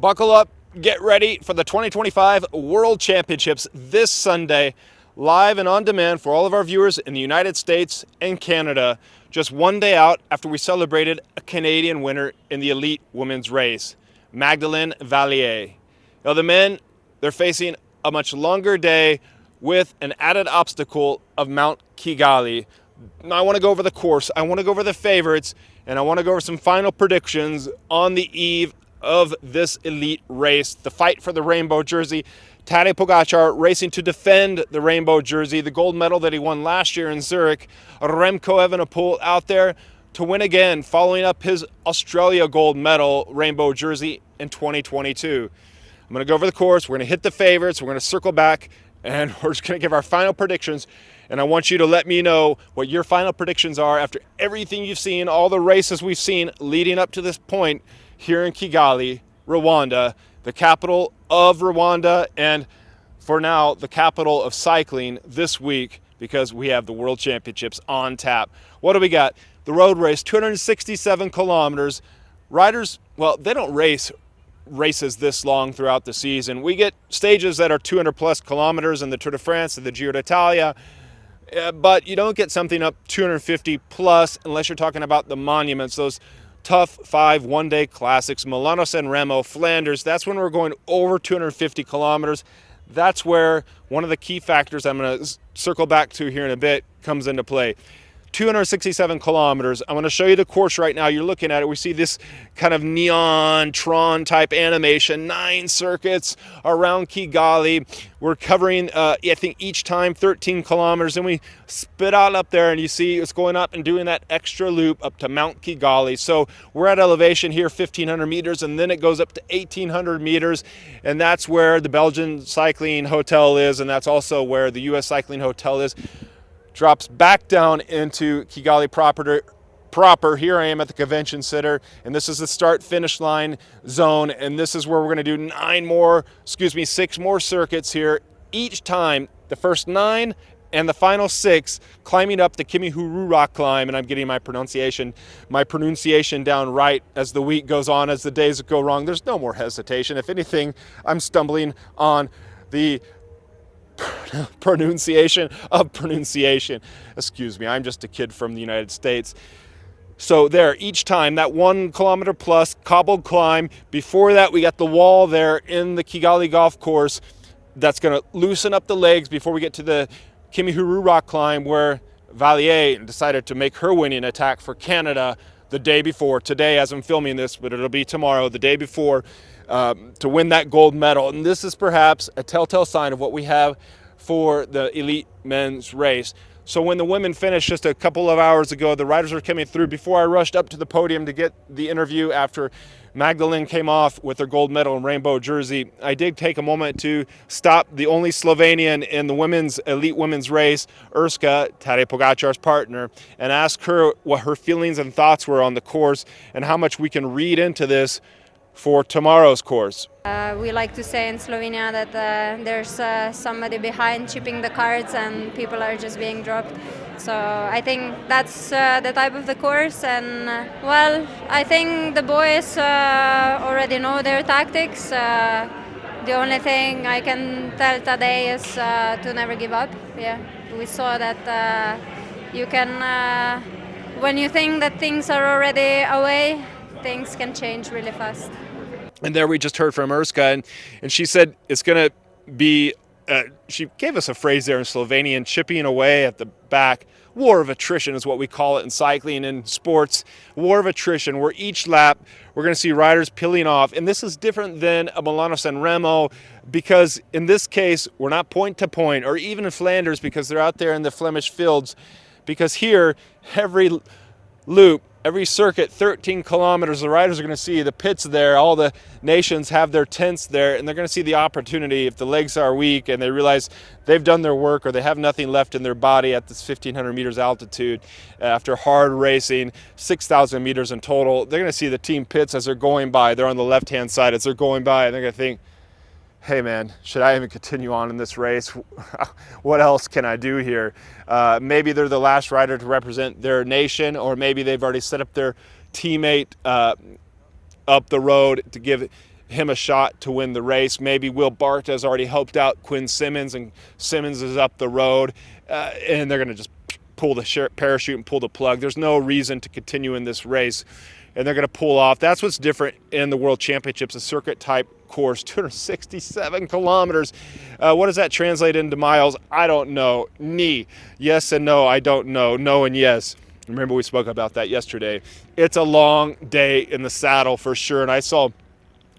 Buckle up, get ready for the 2025 World Championships this Sunday, live and on demand for all of our viewers in the United States and Canada, just one day out after we celebrated a Canadian winner in the elite women's race, Magdalene Valliere. Now the men, they're facing a much longer day with an added obstacle of Mount Kigali. Now I want to go over the course, I want to go over the favorites, and I want to go over some final predictions on the eve of this elite race, the fight for the rainbow jersey. Tadej Pogacar racing to defend the rainbow jersey, the gold medal that he won last year in Zurich. Remco Evenepoel out there to win again, following up his Australia gold medal rainbow jersey in 2022. I'm going to go over the course, we're going to hit the favorites, we're going to circle back, and we're just going to give our final predictions. And I want you to let me know what your final predictions are after everything you've seen, all the races we've seen leading up to this point here in Kigali, Rwanda, the capital of Rwanda, and for now, the capital of cycling this week, because we have the World Championships on tap. What do we got? The road race, 267 kilometers. Riders, well, they don't race races this long throughout the season. We get stages that are 200 plus kilometers in the Tour de France and the Giro d'Italia, but you don't get something up 250 plus unless you're talking about the monuments, those tough 5 one-day classics, Milano-San Remo, Flanders. That's when we're going over 250 kilometers. That's where one of the key factors I'm going to circle back to here in a bit comes into play. 267 kilometers. I'm going to show you the course right now. You're looking at it. We see this kind of neon Tron type animation, 9 circuits around Kigali. We're covering, I think each time 13 kilometers, and we spit out up there and you see it's going up and doing that extra loop up to Mount Kigali. So we're at elevation here, 1,500 meters, and then it goes up to 1,800 meters, and that's where the Belgian Cycling Hotel is, and that's also where the U.S. Cycling Hotel is. Drops back down into Kigali proper. Here I am at the convention center, and this is the start-finish line zone, and this is where we're going to do 6 more circuits here. Each time, the first 9 and the final 6, climbing up the Kimihurura climb, and I'm getting my pronunciation down right as the week goes on, as the days go wrong. There's no more hesitation. If anything, I'm stumbling on the pronunciation. Excuse me, I'm just a kid from the United States. So there, each time, that 1 kilometer plus cobbled climb. Before that, we got the wall there in the Kigali golf course that's going to loosen up the legs before we get to the Kimihurura climb, where Valliere decided to make her winning attack for Canada the day before. Today, as I'm filming this, but it'll be tomorrow, the day before, to win that gold medal. And this is perhaps a telltale sign of what we have for the elite men's race. So when the women finished just a couple of hours ago, the riders were coming through. Before I rushed up to the podium to get the interview after Magdalene came off with her gold medal and rainbow jersey, I did take a moment to stop the only Slovenian in the elite women's race, Urska, Tadej Pogacar's partner, and ask her what her feelings and thoughts were on the course and how much we can read into this for tomorrow's course. We like to say in Slovenia that there's somebody behind chipping the cards and people are just being dropped. So I think that's the type of the course, and well, I think the boys already know their tactics. The only thing I can tell Tadej is to never give up. Yeah, we saw that you can, when you think that things are already away, things can change really fast. And there we just heard from Urska, and she said it's going to be, she gave us a phrase there in Slovenian, chipping away at the back. War of attrition is what we call it in cycling and sports. War of attrition, where each lap we're going to see riders peeling off. And this is different than a Milano-San Remo, because in this case, we're not point to point, or even in Flanders, because they're out there in the Flemish fields. Because here, every loop, every circuit, 13 kilometers, the riders are going to see the pits there. All the nations have their tents there, and they're going to see the opportunity if the legs are weak and they realize they've done their work or they have nothing left in their body at this 1,500 meters altitude after hard racing, 6,000 meters in total. They're going to see the team pits as they're going by. They're on the left-hand side as they're going by, and they're going to think, hey man, should I even continue on in this race? What else can I do here? Maybe they're the last rider to represent their nation, or maybe they've already set up their teammate up the road to give him a shot to win the race. Maybe Will Barta has already helped out Quinn Simmons, and Simmons is up the road, and they're going to just pull the parachute and pull the plug. There's no reason to continue in this race, and they're going to pull off. That's what's different in the World Championships, a circuit-type course, 267 kilometers. What does that translate into miles? I don't know. Yes and no, I don't know. No and yes. Remember, we spoke about that yesterday. It's a long day in the saddle for sure, and I saw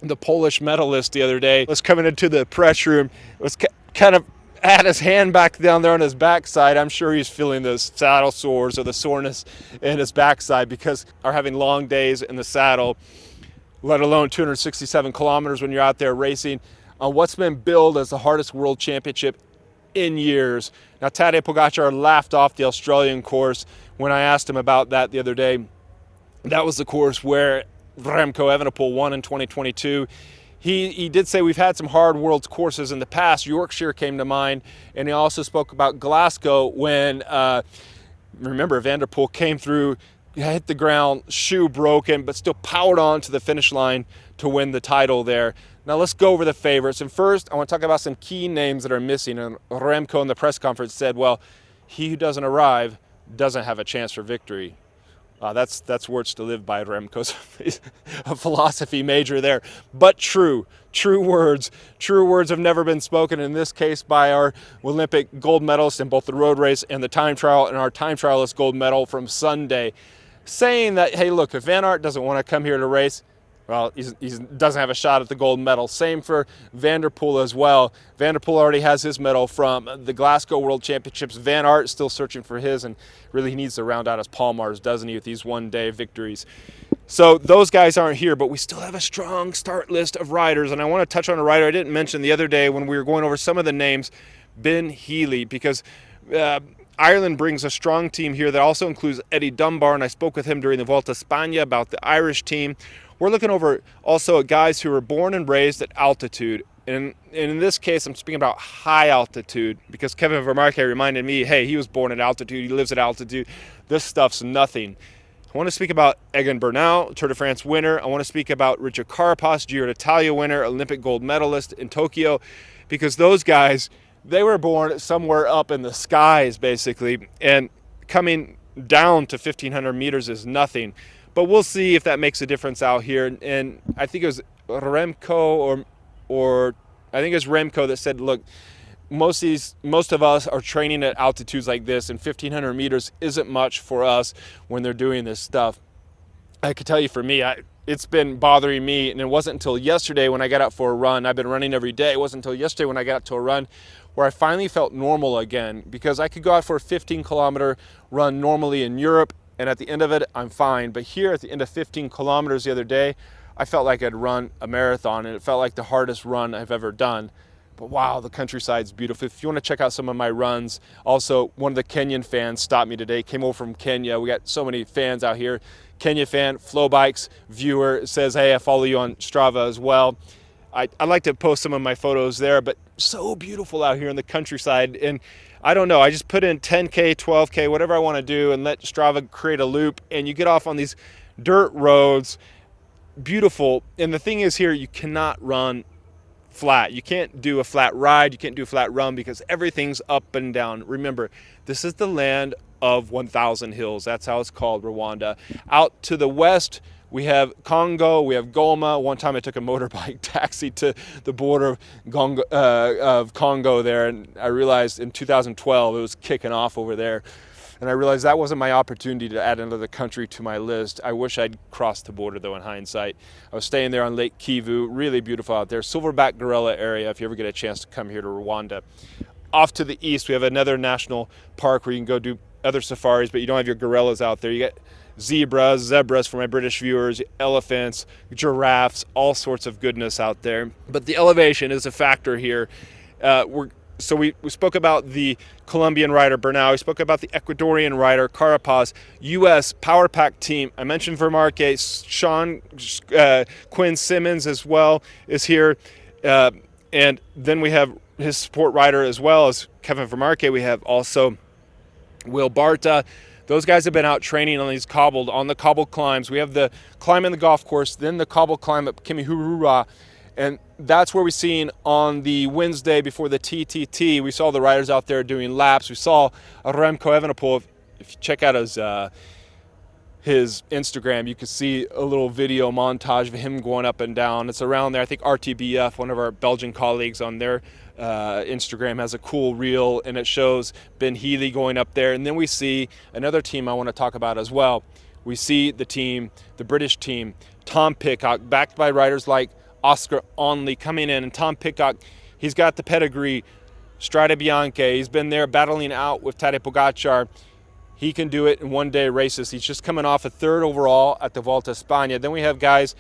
the Polish medalist the other day was coming into the press room, was kind of had his hand back down there on his backside. I'm sure he's feeling the saddle sores or the soreness in his backside because are having long days in the saddle, let alone 267 kilometers when you're out there racing on what's been billed as the hardest world championship in years. Now, Tadej Pogacar laughed off the Australian course when I asked him about that the other day. That was the course where Remco Evenepoel won in 2022. He did say we've had some hard world courses in the past. Yorkshire came to mind, and he also spoke about Glasgow when, remember, Evenepoel came through, hit the ground, shoe broken, but still powered on to the finish line to win the title there. Now let's go over the favorites. And first, I want to talk about some key names that are missing. And Remco in the press conference said, well, he who doesn't arrive doesn't have a chance for victory. That's words to live by, Remco's a philosophy major there. But true words have never been spoken, in this case by our Olympic gold medalist in both the road race and the time trial, and our time trialist gold medal from Sunday, saying that, hey, look, if Van Aert doesn't want to come here to race, well, he doesn't have a shot at the gold medal. Same for Van der Poel as well. Van der Poel already has his medal from the Glasgow World Championships. Van Aert still searching for his, and really he needs to round out his Palmars, doesn't he, with these one-day victories. So those guys aren't here, but we still have a strong start list of riders. And I want to touch on a rider I didn't mention the other day when we were going over some of the names, Ben Healy, because Ireland brings a strong team here that also includes Eddie Dunbar, and I spoke with him during the Volta a España about the Irish team. We're looking over also at guys who were born and raised at altitude. And in this case, I'm speaking about high altitude because Kevin Vermaerke reminded me, hey, he was born at altitude. He lives at altitude. This stuff's nothing. I want to speak about Egan Bernal, Tour de France winner. I want to speak about Richard Carapaz, Giro d'Italia winner, Olympic gold medalist in Tokyo, because those guys, they were born somewhere up in the skies, basically, and coming down to 1,500 meters is nothing. But we'll see if that makes a difference out here. And I think it was Remco or I think it was Remco that said, look, most of us are training at altitudes like this, and 1,500 meters isn't much for us when they're doing this stuff. I could tell you for me, it's been bothering me, and it wasn't until yesterday when I got out for a run. I've been running every day. It wasn't until yesterday when I got out to a run where I finally felt normal again, because I could go out for a 15-kilometer run normally in Europe, and at the end of it, I'm fine. But here at the end of 15 kilometers the other day, I felt like I'd run a marathon, and it felt like the hardest run I've ever done. But wow, the countryside's beautiful. If you want to check out some of my runs, also one of the Kenyan fans stopped me today, came over from Kenya. We got so many fans out here. Kenya fan, FloBikes viewer, says, hey, I follow you on Strava as well. I like to post some of my photos there, but so beautiful out here in the countryside. And I don't know, I just put in 10K, 12K, whatever I want to do, and let Strava create a loop, and you get off on these dirt roads, beautiful. And the thing is here, you cannot run flat. You can't do a flat ride, you can't do a flat run, because everything's up and down. Remember, this is the land of 1,000 hills. That's how it's called, Rwanda. Out to the west, we have Congo, we have Goma. One time I took a motorbike taxi to the border of Congo there, and I realized in 2012 it was kicking off over there. And I realized that wasn't my opportunity to add another country to my list. I wish I'd crossed the border, though, in hindsight. I was staying there on Lake Kivu, really beautiful out there. Silverback gorilla area, if you ever get a chance to come here to Rwanda. Off to the east, we have another national park where you can go do other safaris, but you don't have your gorillas out there. You get zebras for my British viewers, elephants, giraffes, all sorts of goodness out there. But the elevation is a factor here. So we spoke about the Colombian rider Bernal. We spoke about the Ecuadorian rider Carapaz. U.S. Power Pack team. I mentioned Vermaerke. Quinn Simmons as well is here. And then we have his support rider as well as Kevin Vermaerke. We have also Will Barta. Those guys have been out training on the cobbled climbs. We have the climb in the golf course, then the cobbled climb up Kimihurura, And that's where we seen on the Wednesday before the TTT, we saw the riders out there doing laps. We saw Remco Evenepoel. If you check out his Instagram, you can see a little video montage of him going up and down. It's around there. I think RTBF, one of our Belgian colleagues on their Instagram, has a cool reel, and it shows Ben Healy going up there. And then we see another team I want to talk about as well. We see the British team, Tom Pidcock, backed by riders like Oscar Onley coming in. And Tom Pidcock, he's got the pedigree, Strade Bianche. He's been there battling out with Tadej Pogacar. He can do it in one-day races. He's just coming off a third overall at the Volta a España. Then we have guys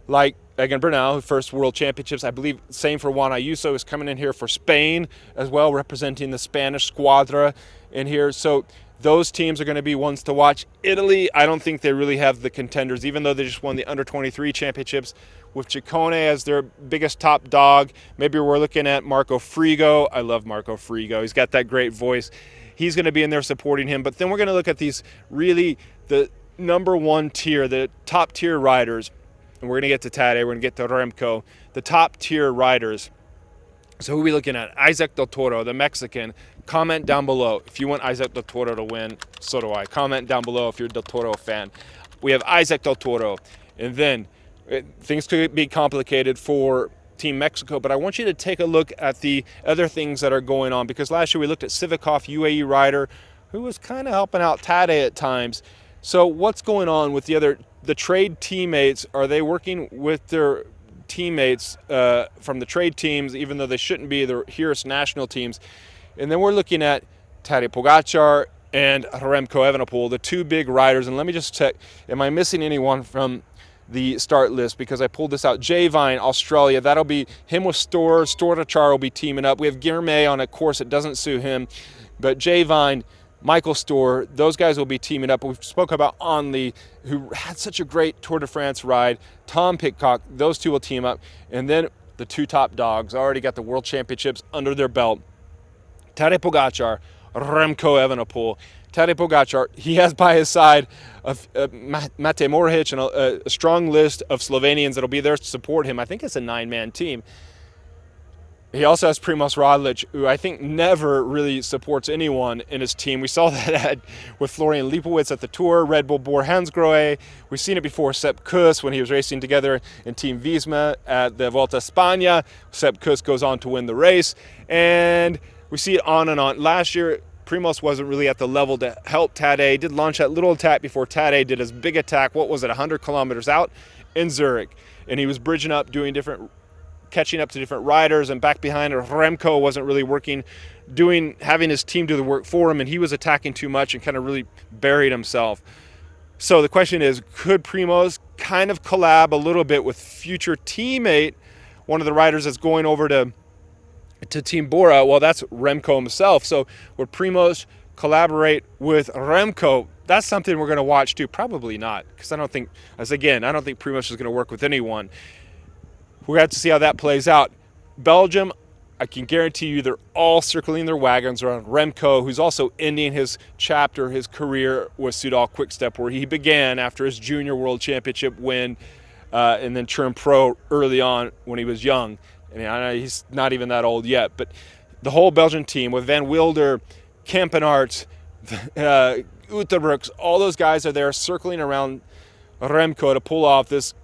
like Egan Bernal, who first World Championships. I believe same for Juan Ayuso, is coming in here for Spain as well, representing the Spanish Squadra in here. So those teams are going to be ones to watch. Italy, I don't think they really have the contenders, even though they just won the Under-23 championships with Ciccone as their biggest top dog. Maybe we're looking at Marco Frigo. I love Marco Frigo. He's got that great voice. He's going to be in there supporting him. But then we're going to look at these really the number one tier, the top tier riders. And we're going to get to Tadej, we're going to get to Remco, the top tier riders. So who are we looking at? Isaac Del Toro, the Mexican. Comment down below if you want Isaac Del Toro to win. So do I. Comment down below if you're a Del Toro fan. We have Isaac Del Toro. And then things could be complicated for Team Mexico, but I want you to take a look at the other things that are going on, because last year we looked at Sivakov, UAE rider, who was kind of helping out Tadej at times. So what's going on with the trade teammates? Are they working with their teammates from the trade teams, even though they shouldn't be the Hearst national teams? And then we're looking at Tadej Pogacar and Remco Evenepoel, the two big riders. And let me just check, am I missing anyone from the start list? Because I pulled this out. Jay Vine, Australia, that'll be him with Stortachar will be teaming up. We have Guilherme on a course that doesn't suit him, but Jay Vine, Michael Storr, those guys will be teaming up. We spoke about Onley, who had such a great Tour de France ride. Tom Pidcock, those two will team up. And then the two top dogs already got the World Championships under their belt. Tadej Pogacar, Remco Evenepoel. Tadej Pogacar, he has by his side Mate Morhic and a strong list of Slovenians that'll be there to support him. I think it's a 9-man team. He also has Primoz Roglic, who I think never really supports anyone in his team. We saw that with Florian Lipowitz at the Tour, Red Bull Bor Hansgrohe. We've seen it before, Sepp Kuss, when he was racing together in Team Visma at the Volta a España. Sepp Kuss goes on to win the race. And we see it on and on. Last year, Primoz wasn't really at the level to help Tadej. He did launch that little attack before Tadej did his big attack. What was it, 100 kilometers out in Zurich? And he was bridging up, catching up to different riders, and back behind her, Remco wasn't really working, having his team do the work for him, and he was attacking too much and kind of really buried himself. So the question is, could Primoz kind of collab a little bit with future teammate, one of the riders that's going over to Team Bora? Well, that's Remco himself. So would Primoz collaborate with Remco? That's something we're going to watch too. Probably not, because I don't think Primoz is going to work with anyone. We're going to have to see how that plays out. Belgium, I can guarantee you they're all circling their wagons around Remco, who's also ending his career with Soudal Quickstep, where he began after his junior world championship win and then turned pro early on when he was young. And I know he's not even that old yet, but the whole Belgian team with Van Wilder, Kempenaerts, Uterbrooks, all those guys are there circling around Remco to pull off this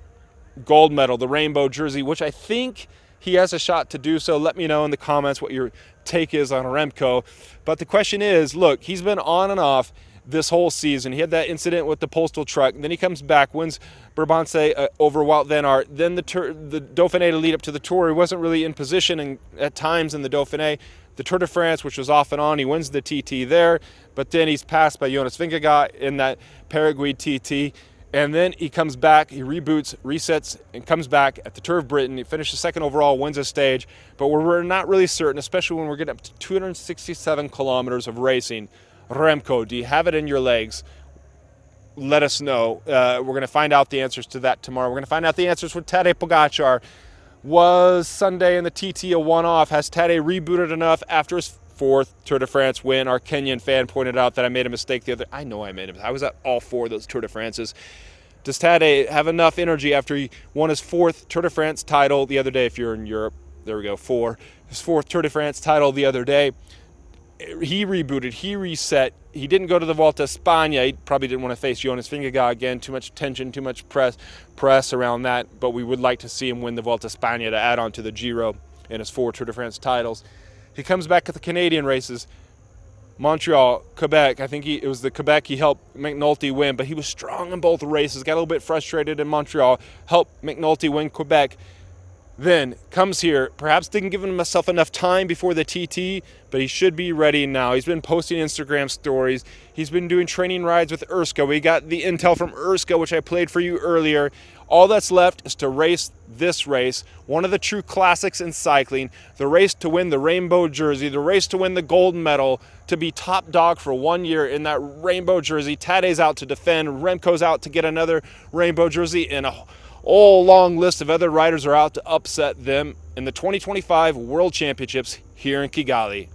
gold medal, the rainbow jersey, which I think he has a shot to do so. Let me know in the comments what your take is on Remco. But the question is, look, he's been on and off this whole season. He had that incident with the postal truck, and then he comes back, wins Brabantse over Wout van Aert. Then the Dauphiné to lead up to the Tour, he wasn't really in position and at times in the Dauphiné. The Tour de France, which was off and on, he wins the TT there, but then he's passed by Jonas Vingegaard in that Paraguay TT. And then he comes back, he reboots, resets, and comes back at the Tour of Britain. He finishes second overall, wins a stage. But we're not really certain, especially when we're getting up to 267 kilometers of racing. Remco, do you have it in your legs? Let us know. We're going to find out the answers to that tomorrow. We're going to find out the answers with Tadej Pogacar. Was Sunday in the TT a one-off? Has Tadej rebooted enough after his fourth Tour de France win? Our Kenyan fan pointed out that I made a mistake the other. I know I made it. I was at all four of those Tour de France's. Does Tadej have enough energy after he won his 4th Tour de France title the other day? If you're in Europe, there we go, 4. His 4th Tour de France title the other day. He rebooted, he reset. He didn't go to the Volta a España. He probably didn't want to face Jonas Vingegaard again. Too much tension, too much press around that. But we would like to see him win the Volta a España to add on to the Giro in his 4 Tour de France titles. He comes back at the Canadian races. Montreal, Quebec, I think it was the Quebec he helped McNulty win, but he was strong in both races, got a little bit frustrated in Montreal, helped McNulty win Quebec. Then comes here, perhaps didn't give himself enough time before the TT, but he should be ready now. He's been posting Instagram stories. He's been doing training rides with Erska. We got the intel from Erska, which I played for you earlier. All that's left is to race this race, one of the true classics in cycling, the race to win the rainbow jersey, the race to win the gold medal, to be top dog for 1 year in that rainbow jersey. Tadej's out to defend, Remco's out to get another rainbow jersey, and a whole long list of other riders are out to upset them in the 2025 World Championships here in Kigali.